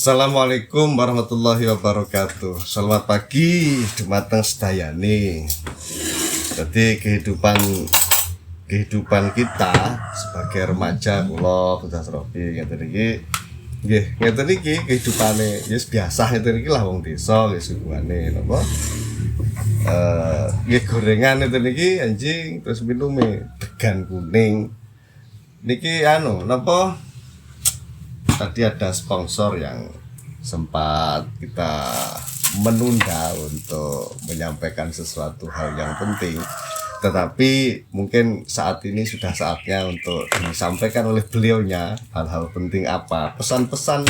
Assalamualaikum warahmatullahi wabarakatuh. Selamat pagi dumateng sedayane. Jadi kehidupan kita sebagai remaja kula Bocah Serobi ngeten iki nggih ngeten iki kehidupane ya biasa ngeten iki lah wong desa nggih suguhane napa nggih gorengan ngeten iki anjing terus minume degan kuning niki napa tadi ada sponsor yang sempat kita menunda untuk menyampaikan sesuatu hal yang penting, tetapi mungkin saat ini sudah saatnya untuk disampaikan oleh beliaunya hal-hal penting apa pesan-pesan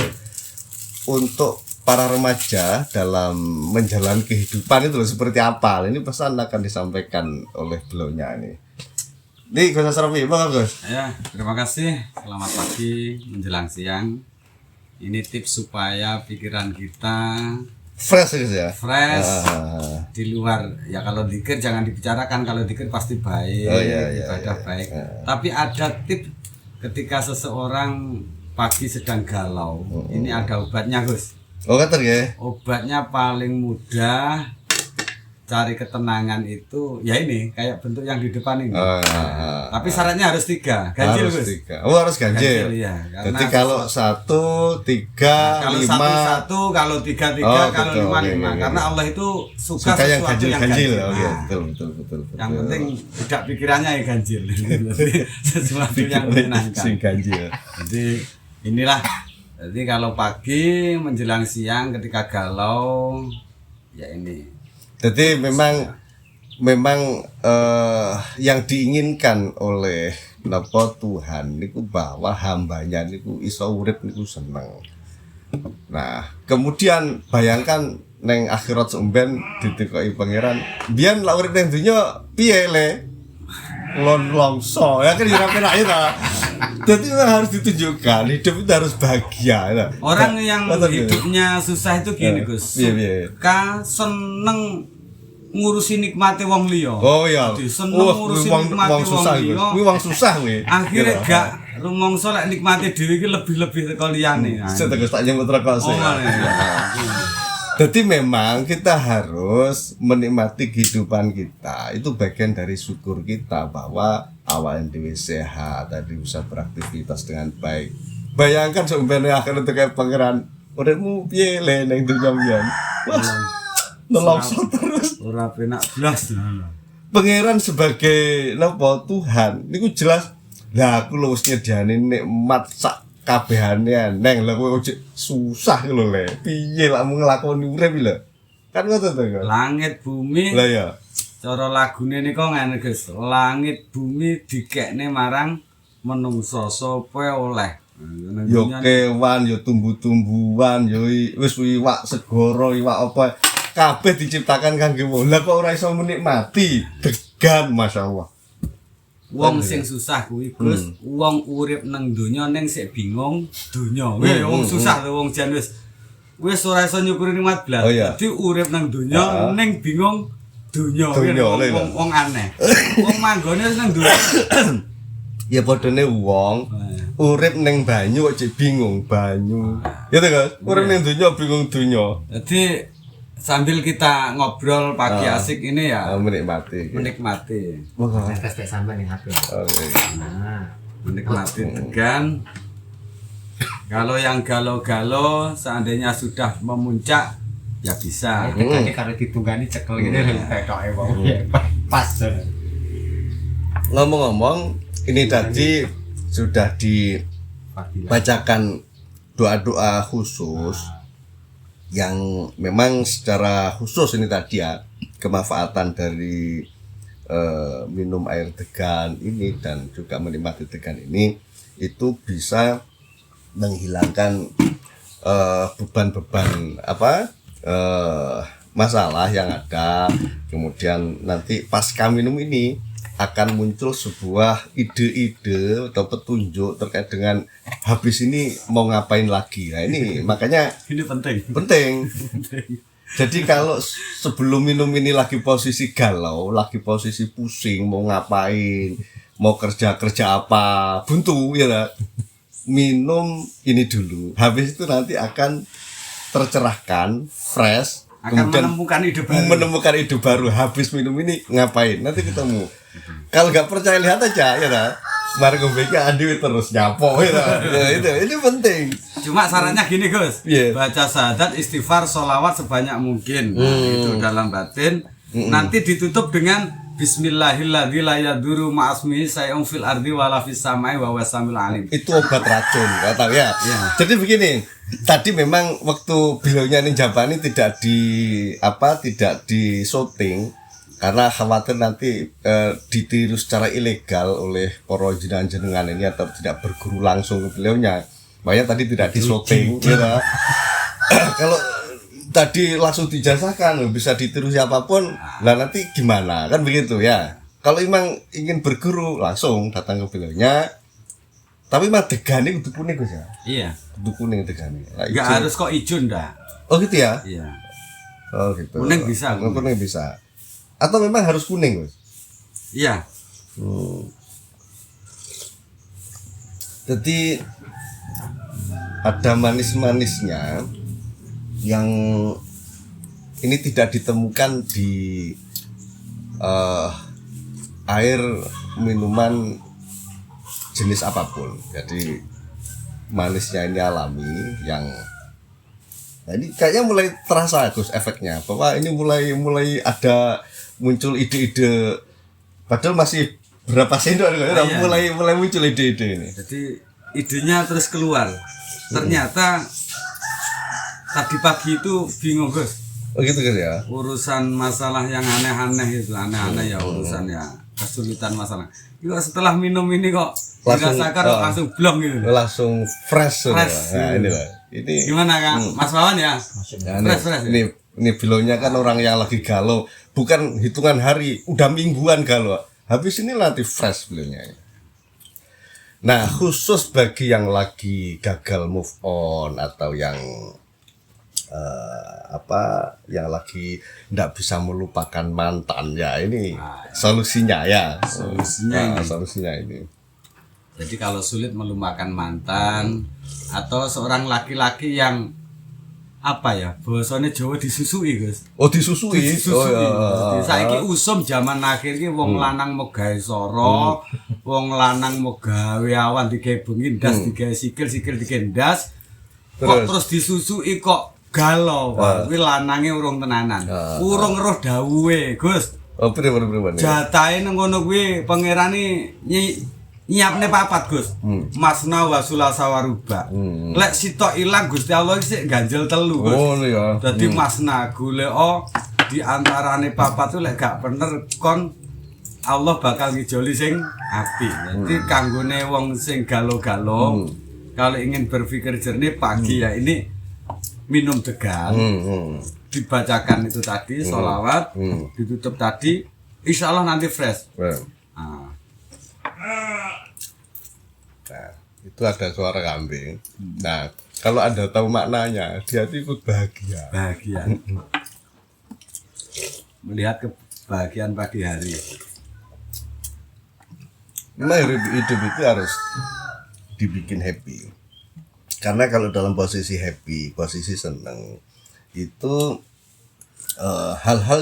untuk para remaja dalam menjalani kehidupan itu seperti apa. Ini pesan akan disampaikan oleh beliaunya ini. Nih, Gus Asrofi, bagus. Ya, terima kasih. Selamat pagi menjelang siang. Ini tips supaya pikiran kita fresh ya. Fresh. Di luar ya, kalau zikir jangan dibicarakan, kalau zikir pasti baik. Ibadah baik. Tapi ada tips ketika seseorang pagi sedang galau. Ini ada obatnya, Gus. Oh, kata ya. Obatnya paling mudah cari ketenangan itu ya ini kayak bentuk yang di depan ini. Tapi syaratnya harus 3 ganjil, harus Gus. 3. Oh, harus ganjil. Ya, jadi kalau 1, 3, kalau 5 1, kalau 3, 3, kalau 5, 5. Karena Allah itu suka yang sesuatu yang ganjil. Oh, iya, betul. Yang penting tidak pikirannya ya ganjil. Sesuatu yang menyenangkan. Ganjil. Jadi inilah. Jadi kalau pagi menjelang siang ketika galau ya ini. Jadi memang yang diinginkan oleh napa Tuhan niku bahwa hambanya niku iso urip niku seneng. Nah, kemudian bayangkan neng akhirat semben ditekoki pangeran, biyen lak urip nang donya piye le? Longso ya kan dirapiin aja ta. Jadi memang harus ditunjukkan hidup itu harus bahagia ya. Orang yang hidupnya susah itu gini, Gus. Suka seneng ngurusi nikmati wong liya. Oh iya. Seneng ngurusi nikmati wong liya. Kuwi wong susah kuwi. Akhire gak rumangsa lek nikmati dhewe iki lebih-lebih teko liyane. Saya tegas tak nyebut rekor sih. Jadi memang kita harus menikmati kehidupan kita. Itu bagian dari syukur kita bahwa awalnya dewe sehat, tadi bisa beraktivitas dengan baik. Bayangkan sebenarnya akhirnya kayak pangeran, uripmu piye le ning dunya mbiyen. Nolongso terus. Ora penak blas. Pangeran sebagai napa Tuhan niku jelas. Lah aku lho wis nyediani nikmat sak kabehane neng lha kowe susah lho le. Piye lak mung nglakoni urip lho. Kan ngoten to. Langit bumi. Lah ya. Cara lagune nika ngene, Gus. Langit bumi dikekne marang menungso sapa oleh. Yo kewan, yo tumbuh-tumbuhan, yo wis iwak segara, iwak apa kabeh diciptakan kangge wong. Lah kok ora iso menikmati degan masyaallah. Wong sing susah kuwi, Gus, wong urip nang donya ning sik bingung donya. Wong susah to wong jan wis ora iso nyukuri nikmat blas. Dadi urip nang donya ning bingung donya. Wong aneh. Wong manggone nang donya. Ya padane wong urip ning banyu kok bingung banyu. Ya to, Guys? Urip ning donya bingung donya. Jadi sambil kita ngobrol pagi asik ini ya menikmati. Tes sampai nih HP. Menikmati degan. Kalau yang galau-galau seandainya sudah memuncak ya bisa. Tadi kalau ditunggani cekel gitu petoke wae. Pas. Ngomong-ngomong, ini tadi sudah dibacakan doa-doa khusus yang memang secara khusus ini tadi ya kemanfaatan dari minum air degan ini dan juga menikmati degan ini itu bisa menghilangkan beban-beban masalah yang ada. Kemudian nanti pasca minum ini akan muncul sebuah ide-ide atau petunjuk terkait dengan habis ini mau ngapain lagi. Nah ini makanya ini penting. Jadi kalau sebelum minum ini lagi posisi galau, lagi posisi pusing, mau ngapain, mau kerja apa, buntu ya lah. Minum ini dulu. Habis itu nanti akan tercerahkan, fresh, akan kemudian menemukan ide baru. Habis minum ini ngapain? Nanti ketemu. Kalau nggak percaya lihat aja ya nah. Margo BK Andi terus nyapo ya, itu penting. Cuma sarannya gini Gus, Yeah. baca syahadat, istighfar, sholawat sebanyak mungkin. Nah, itu dalam batin. Nanti ditutup dengan Bismillahilladzi la yadurru ma'asmihi syai'un fil ardi wala fis samai wa huwas samiul alim. Itu obat racun, nggak tahu ya. Yeah. Jadi begini, tadi memang waktu beliaunya nih Japani tidak di syuting karena khawatir nanti ditiru secara ilegal oleh para jenengan ini atau tidak berguru langsung ke beliaunya. Makanya tadi tidak di syuting gitu. Kalau tadi langsung dijasahkan bisa ditiru siapapun, lah nanti gimana? Kan begitu ya. Kalau memang ingin berguru langsung datang ke beliaunya. Tapi mah degane kudu kuning Gus ya. Iya. Kudu kuning degane. Enggak harus kok ijo ndak. Oh gitu ya? Iya. Oh gitu. Kuning bisa. Kuning bisa. Atau memang harus kuning, Gus? Iya. Jadi ada manis-manisnya yang ini tidak ditemukan di air minuman jenis apapun. Jadi manisnya ini alami yang nah ini kayaknya mulai terasa Gus efeknya bahwa ini mulai ada muncul ide-ide padahal masih berapa sendok Iya. mulai muncul ide-ide ini. Jadi idenya terus keluar. Ternyata tadi pagi itu bingung Gus. Oh gitu Gus ya. Urusan masalah yang aneh-aneh itu, aneh-aneh ya urusan ya kesulitan masalah. Itu setelah minum ini kok dirasakan langsung blong gitu. Langsung fresh. Fresh. Nah, inilah. Ini Gimana Kang? Mas Wawan ya? ya, Fresh. ini bilaunya kan orang yang lagi galau, bukan hitungan hari, udah mingguan galau. Habis ini nanti fresh bilaunya. Nah, khusus bagi yang lagi gagal move on atau yang yang lagi tidak bisa melupakan mantan ya ini solusinya ya. Solusinya ini. Jadi kalau sulit melupakan mantan atau seorang laki-laki yang apa ya, bahasanya Jawa disusui Gus. Oh disusui. Oh ya. Saiki usum zaman akhir iki wong lanang mau gawe soro, wong lanang mau gawe awan digawe bengi ndas digawe sikil digawe ndas. Kok terus disusui kok galau. Kuwi lanange urung tenanan. Urung roh dawuhe, Gus. Oh bener. Jatahe nang ngono kuwi pangerane nyiapne papat Gus. Masna wa sulasa waruba. Lek sitok ilang Gusti Allah sik ganjel telu Gus. Oh iya. Dadi masna goleka di antarane papat tuh lek gak bener kon Allah bakal ngijoli sing apik. Dadi kanggone wong sing galo-galo kalau ingin berpikir jernih pagi ya ini minum degan. Dibacakan itu tadi sholawat, ditutup tadi insya Allah nanti fresh. Nah, itu ada suara kambing. Nah, kalau Anda tahu maknanya, dia itu ikut bahagia. Melihat kebahagiaan pagi hari. Memang hidup itu harus dibikin happy. Karena kalau dalam posisi happy, posisi senang, itu hal-hal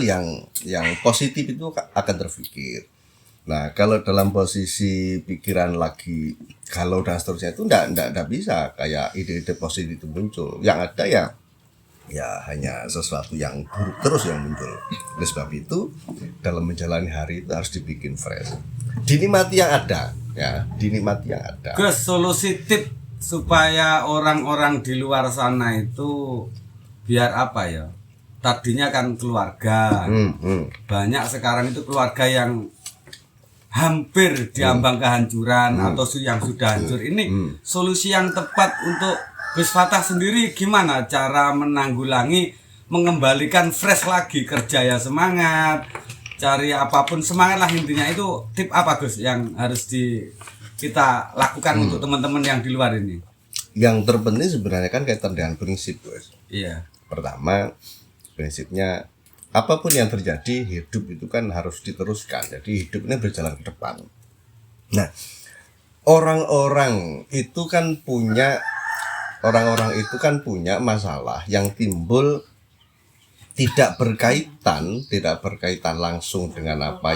yang positif itu akan terpikir. Nah, kalau dalam posisi pikiran lagi galau dan seterusnya itu enggak bisa kayak ide-ide positif itu muncul. Yang ada ya hanya sesuatu yang buruk terus yang muncul. Oleh sebab itu, dalam menjalani hari itu harus dibikin fresh. Dinikmati yang ada, ya, dinikmati yang ada. Gus, solusi tip supaya orang-orang di luar sana itu biar apa ya? Tadinya kan keluarga. Banyak sekarang itu keluarga yang hampir diambang kehancuran atau yang sudah hancur. Ini solusi yang tepat untuk Gus Fatah sendiri gimana cara menanggulangi, mengembalikan fresh lagi, kerja ya semangat, cari apapun semangat lah intinya. Itu tip apa Gus yang harus kita lakukan untuk teman-teman yang di luar ini? Yang terpenting sebenarnya kan kaitan dengan prinsip, Gus. Iya. Pertama, prinsipnya apapun yang terjadi, hidup itu kan harus diteruskan. Jadi hidup ini berjalan ke depan. Nah, orang-orang itu kan punya orang-orang itu kan punya masalah yang timbul tidak berkaitan langsung dengan apa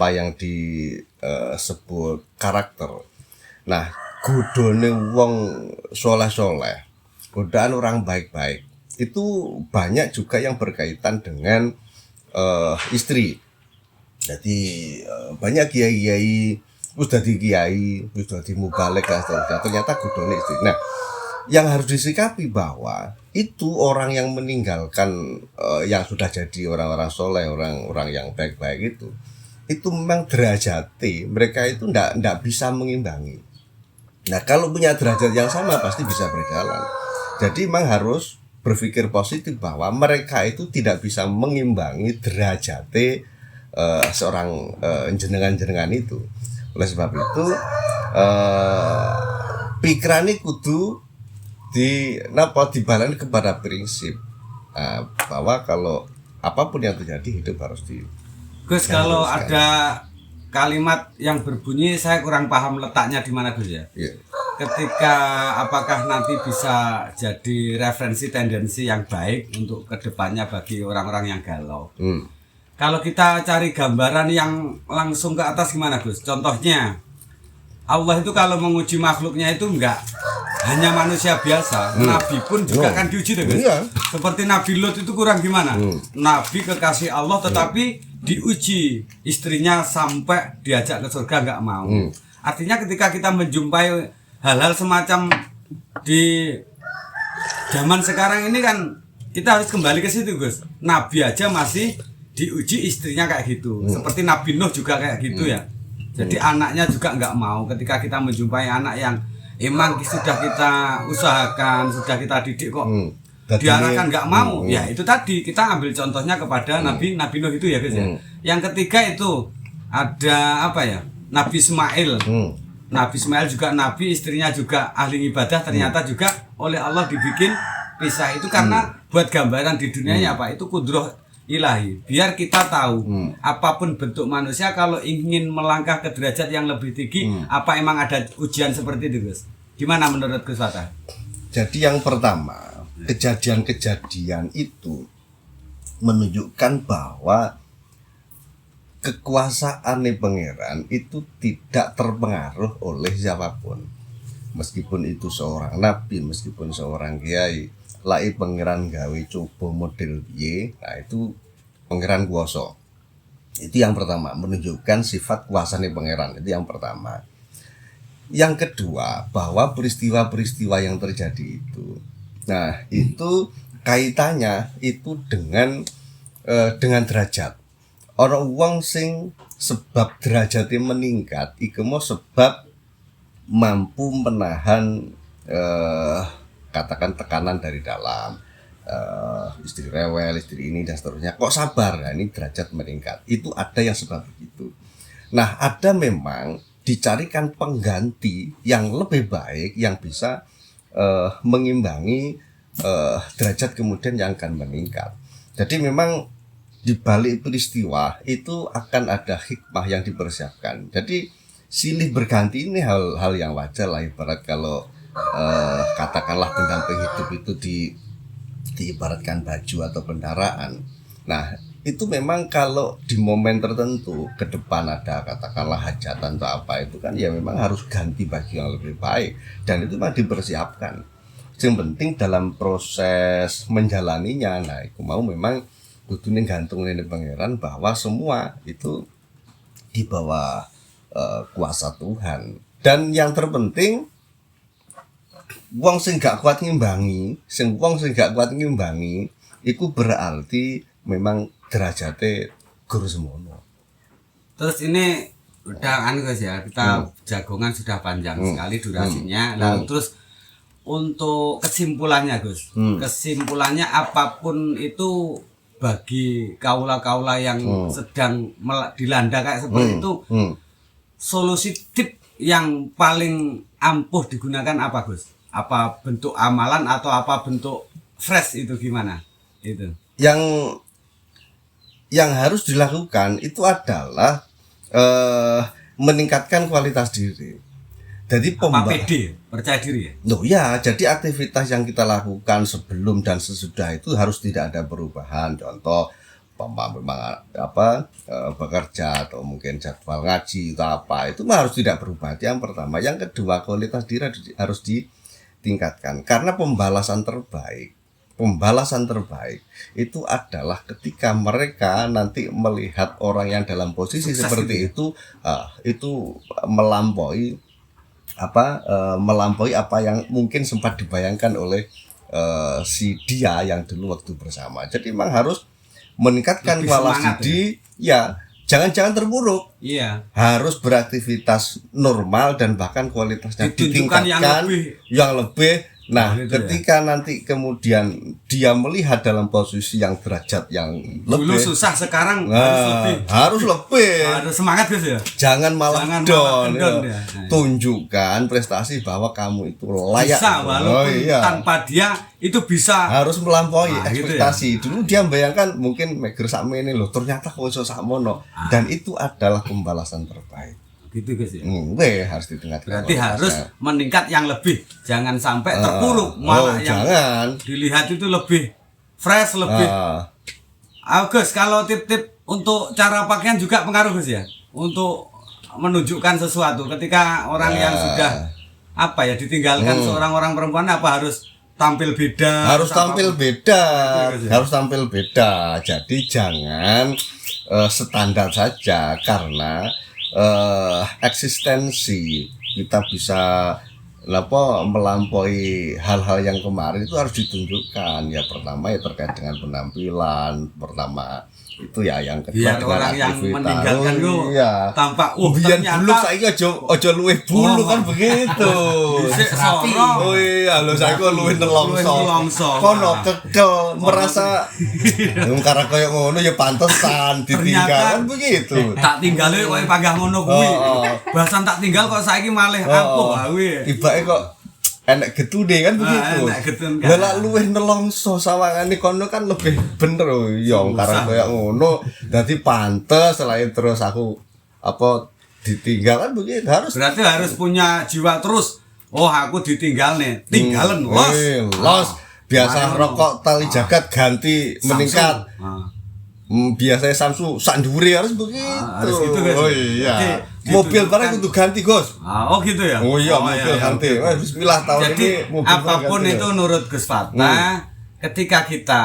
yang disebut karakter. Nah, godone wong soleh-soleh, godaan orang baik-baik itu banyak juga yang berkaitan dengan istri. Jadi banyak kiai-kiai wis dadi kiai, wis dadi mubalek lah ternyata godone istri. Nah, yang harus disikapi bahwa itu orang yang meninggalkan yang sudah jadi orang-orang soleh, orang-orang yang baik-baik itu memang derajati mereka itu ndak bisa mengimbangi. Nah, kalau punya derajat yang sama pasti bisa berjalan. Jadi memang harus berpikir positif bahwa mereka itu tidak bisa mengimbangi derajati seorang jenengan-jenengan itu. Oleh sebab itu pikirannya kudu dibalani kepada prinsip bahwa kalau apapun yang terjadi hidup harus Gus, kalau ada kalimat yang berbunyi saya kurang paham letaknya di mana Gus ya. Yeah. Ketika apakah nanti bisa jadi referensi tendensi yang baik untuk kedepannya bagi orang-orang yang galau. Kalau kita cari gambaran yang langsung ke atas gimana Gus? Contohnya Allah itu kalau menguji makhluknya itu enggak hanya manusia biasa, Nabi pun juga kan diuji deh Gus. Iya. Seperti Nabi Lot itu kurang gimana? Nabi kekasih Allah tetapi diuji istrinya sampai diajak ke surga enggak mau. Artinya ketika kita menjumpai hal-hal semacam di zaman sekarang ini kan kita harus kembali ke situ Gus. Nabi aja masih diuji istrinya kayak gitu. Seperti Nabi Nuh juga kayak gitu ya. Jadi anaknya juga enggak mau ketika kita menjumpai anak yang emang sudah kita usahakan, sudah kita didik kok diarahkan nggak mau. Ya itu tadi kita ambil contohnya kepada Nabi Nuh itu ya guys ya. Yang ketiga itu ada apa ya? Nabi Ismail. Nabi Ismail juga nabi, istrinya juga ahli ibadah, ternyata juga oleh Allah dibikin pisah itu karena buat gambaran di dunianya apa? Itu kudroh ilahi. Biar kita tahu apapun bentuk manusia kalau ingin melangkah ke derajat yang lebih tinggi, apa emang ada ujian seperti itu, Gus? Gimana menurut Gus Fatah? Jadi yang pertama, kejadian-kejadian itu menunjukkan bahwa kekuasaan pangeran itu tidak terpengaruh oleh siapapun. Meskipun itu seorang nabi, meskipun seorang kiai, lai pangeran gawe coba model piye, nah itu pangeran kuasa. Itu yang pertama, menunjukkan sifat kuasane pangeran. Itu yang pertama. Yang kedua, bahwa peristiwa-peristiwa yang terjadi itu, nah itu kaitannya itu dengan derajat. Orang wong sing sebab derajatnya meningkat, iku mau sebab mampu menahan katakan tekanan dari dalam, istri rewel, istri ini dan seterusnya. Kok sabar? Nah, ini derajat meningkat. Itu ada yang sebab begitu. Nah, ada memang dicarikan pengganti yang lebih baik yang bisa mengimbangi derajat kemudian yang akan meningkat. Jadi memang di balik peristiwa itu akan ada hikmah yang dipersiapkan. Jadi silih berganti ini hal yang wajar lah, ibarat kalau katakanlah pendamping hidup itu diibaratkan baju atau kendaraan. Nah, itu memang kalau di momen tertentu ke depan ada katakanlah hajatan atau apa itu kan ya memang harus ganti baju yang lebih baik dan itu memang dipersiapkan. Yang penting dalam proses menjalaninya, nah itu mau memang kudune gantung ini pangeran bahwa semua itu di bawah kuasa Tuhan. Dan yang terpenting wong sing gak kuat ngimbangi, itu berarti memang derajatnya guru semono. Terus ini udah guys ya, kita jagongan sudah panjang sekali durasinya. Lalu terus untuk kesimpulannya Gus, kesimpulannya apapun itu bagi kaula-kaula yang sedang dilanda kayak seperti itu, solusi tip yang paling ampuh digunakan apa Gus? Apa bentuk amalan atau apa bentuk fresh itu gimana? Itu. Yang harus dilakukan itu adalah meningkatkan kualitas diri. Jadi pede, percaya diri ya. Loh ya, jadi aktivitas yang kita lakukan sebelum dan sesudah itu harus tidak ada perubahan. Contoh memang bekerja atau mungkin jadwal ngaji atau apa itu mah harus tidak berubah. Yang pertama, yang kedua kualitas diri harus ditingkatkan karena pembalasan terbaik itu adalah ketika mereka nanti melihat orang yang dalam posisi sukses seperti itu melampaui apa yang mungkin sempat dibayangkan oleh si dia yang dulu waktu bersama. Jadi memang harus meningkatkan kualitas diri ya, jangan terpuruk. Iya. Harus beraktivitas normal dan bahkan kualitasnya ditingkatkan yang lebih. Nah, ketika nanti kemudian dia melihat dalam posisi yang derajat yang dulu lebih susah, sekarang harus lebih harus semangat guys ya. Jangan malah down ya. Tunjukkan prestasi bahwa kamu itu layak bisa, walaupun tanpa dia itu bisa, harus melampaui ekspektasi. Gitu ya. Dulu dia membayangkan mungkin meger sakmene loh, ternyata kok iso sakmono. Dan itu adalah pembalasan terbaik. Gitu guys ya. Harus ditingkatkan. Berarti harus meningkat yang lebih, jangan sampai terpuruk, malah yang jangan dilihat itu lebih fresh, lebih. Gus, kalau tip-tip untuk cara pakaian juga pengaruh Gus ya, untuk menunjukkan sesuatu ketika orang yang sudah ditinggalkan seorang orang perempuan, apa harus tampil beda? Harus tampil beda, harus tampil beda. Jadi jangan standar saja, karena eksistensi kita bisa melampaui hal-hal yang kemarin itu harus ditunjukkan. Ya pertama ya terkait dengan penampilan, pertama itu ya, yang kedua biar dengan orang yang aktivitas. meninggalkan tampak biar dulu saiki aja luwih bulu kan begitu. Sapi. Oh iya, lho saiki luwih nelongso. Kono kekel merasa karena koyo ngono ya pantesan ditinggal kan begitu. Tak tinggale koyo panggah ngono kuwi. Bahasan tak tinggal kok saiki malih ampuh kuwi. Tibake kok enek getune kan begitu. Lah luwih nelongso sawangane kono kan lebih bener ya karena koyo ngono. Dadi pantes selain terus aku ditinggal kan begitu. Berarti harus punya jiwa terus. Oh, aku ditinggal nih. Tinggalan los. Biasa rokok tali jagat ganti meningkat. Biasanya Samsung sandure harus begitu. Harus gitu guys. Oh iya. Mobil barang kudu ganti, Gus. Oh gitu ya. Oh iya, mobil ganti. Bismillah tahun jadi, ini mobil apapun ganti, itu nurut Gus Fatah, ketika kita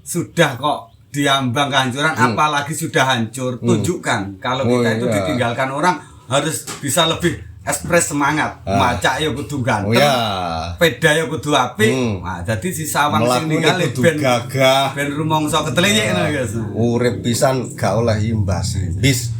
sudah kok diambang kehancuran, apalagi sudah hancur, tunjukkan kalau kita itu ditinggalkan orang, harus bisa lebih ekspres semangat. Maca ya kudu ganteng. Peda ya kudu apik. Nah, jadi si sawang sing ninggal ben gagah, ben rumangsa keteleyek ngono guys. Urip pisan gak oleh imbas. Bis.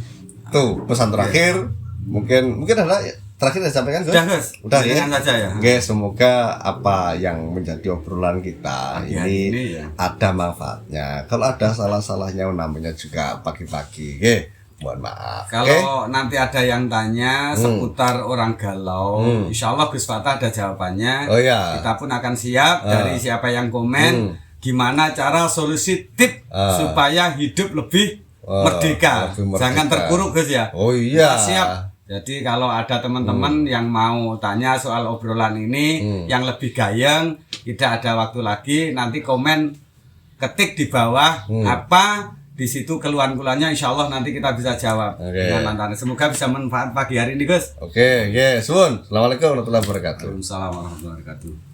Tuh, pesan terakhir. Mungkin ada terakhir disampaikan Gus? Udah ya. Saja ya. Oke, semoga apa yang menjadi obrolan kita ini ada manfaatnya. Kalau ada salah-salahnya namanya juga pagi-pagi. Oke. Mohon maaf. Kalau nanti ada yang tanya seputar orang galau, insya Allah Gus Fatah ada jawabannya. Kita pun akan siap dari siapa yang komen. Gimana cara solusi tip supaya hidup lebih merdeka. Jangan terpuruk Gus ya. Kita siap. Jadi kalau ada teman-teman yang mau tanya soal obrolan ini yang lebih gayeng, tidak ada waktu lagi, nanti komen, ketik di bawah apa di situ keluhan-keluhannya, insya Allah nanti kita bisa jawab dengan lantaran. Semoga bisa manfaat pagi hari ini Gus. Suwun. Assalamualaikum warahmatullahi wabarakatuh. Waalaikumsalam warahmatullahi wabarakatuh.